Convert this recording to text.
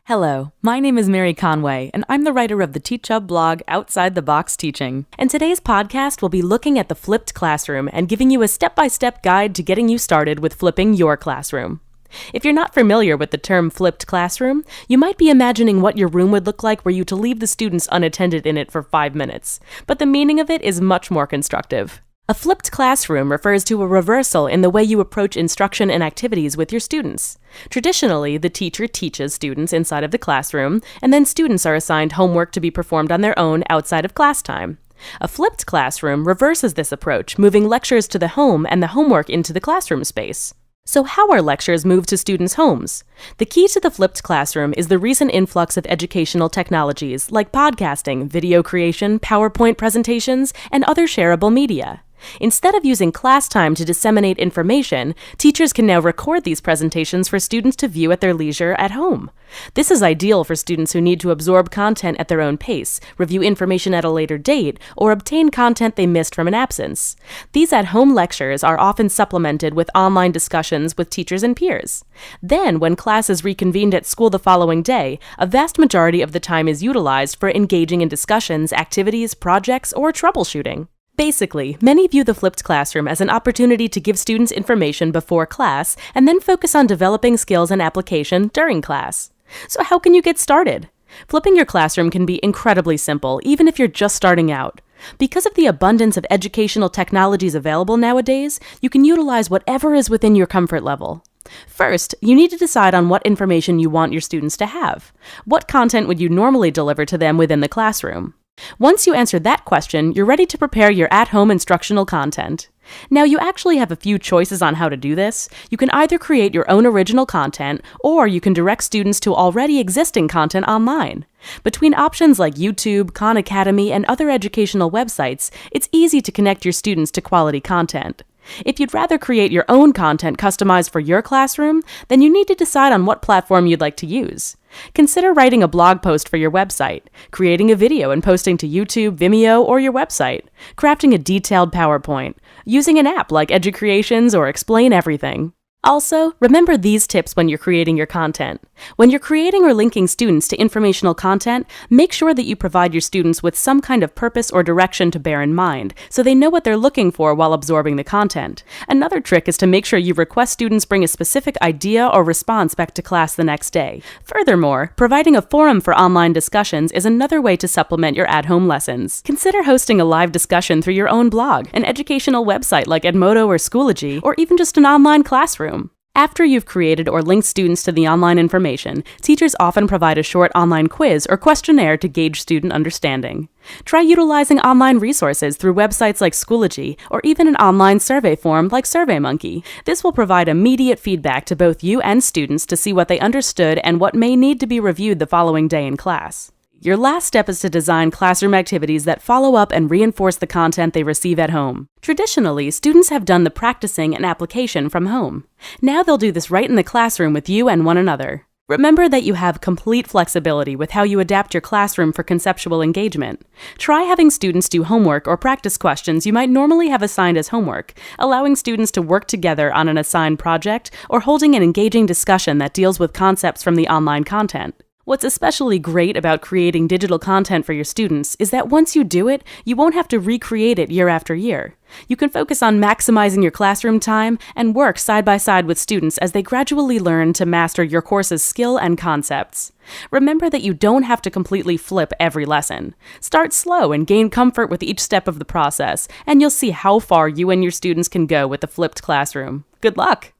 Hello, my name is Mary Conway, and I'm the writer of the TeachHUB blog Outside the Box Teaching. And today's podcast will be looking at the flipped classroom and giving you a step-by-step guide to getting you started with flipping your classroom. If you're not familiar with the term flipped classroom, you might be imagining what your room would look like were you to leave the students unattended in it for 5 minutes. But the meaning of it is much more constructive. A flipped classroom refers to a reversal in the way you approach instruction and activities with your students. Traditionally, the teacher teaches students inside of the classroom, and then students are assigned homework to be performed on their own outside of class time. A flipped classroom reverses this approach, moving lectures to the home and the homework into the classroom space. So how are lectures moved to students' homes? The key to the flipped classroom is the recent influx of educational technologies like podcasting, video creation, PowerPoint presentations, and other shareable media. Instead of using class time to disseminate information, teachers can now record these presentations for students to view at their leisure at home. This is ideal for students who need to absorb content at their own pace, review information at a later date, or obtain content they missed from an absence. These at-home lectures are often supplemented with online discussions with teachers and peers. Then, when class is reconvened at school the following day, a vast majority of the time is utilized for engaging in discussions, activities, projects, or troubleshooting. Basically, many view the flipped classroom as an opportunity to give students information before class and then focus on developing skills and application during class. So how can you get started? Flipping your classroom can be incredibly simple, even if you're just starting out. Because of the abundance of educational technologies available nowadays, you can utilize whatever is within your comfort level. First, you need to decide on what information you want your students to have. What content would you normally deliver to them within the classroom? Once you answer that question, you're ready to prepare your at-home instructional content. Now, you actually have a few choices on how to do this. You can either create your own original content, or you can direct students to already existing content online. Between options like YouTube, Khan Academy, and other educational websites, it's easy to connect your students to quality content. If you'd rather create your own content customized for your classroom, then you need to decide on what platform you'd like to use. Consider writing a blog post for your website, creating a video and posting to YouTube, Vimeo, or your website, crafting a detailed PowerPoint, using an app like EduCreations or Explain Everything. Also, remember these tips when you're creating your content. When you're creating or linking students to informational content, make sure that you provide your students with some kind of purpose or direction to bear in mind, so they know what they're looking for while absorbing the content. Another trick is to make sure you request students bring a specific idea or response back to class the next day. Furthermore, providing a forum for online discussions is another way to supplement your at-home lessons. Consider hosting a live discussion through your own blog, an educational website like Edmodo or Schoology, or even just an online classroom. After you've created or linked students to the online information, teachers often provide a short online quiz or questionnaire to gauge student understanding. Try utilizing online resources through websites like Schoology or even an online survey form like SurveyMonkey. This will provide immediate feedback to both you and students to see what they understood and what may need to be reviewed the following day in class. Your last step is to design classroom activities that follow up and reinforce the content they receive at home. Traditionally, students have done the practicing and application from home. Now they'll do this right in the classroom with you and one another. Remember that you have complete flexibility with how you adapt your classroom for conceptual engagement. Try having students do homework or practice questions you might normally have assigned as homework, allowing students to work together on an assigned project, or holding an engaging discussion that deals with concepts from the online content. What's especially great about creating digital content for your students is that once you do it, you won't have to recreate it year after year. You can focus on maximizing your classroom time and work side by side with students as they gradually learn to master your course's skill and concepts. Remember that you don't have to completely flip every lesson. Start slow and gain comfort with each step of the process, and you'll see how far you and your students can go with the flipped classroom. Good luck!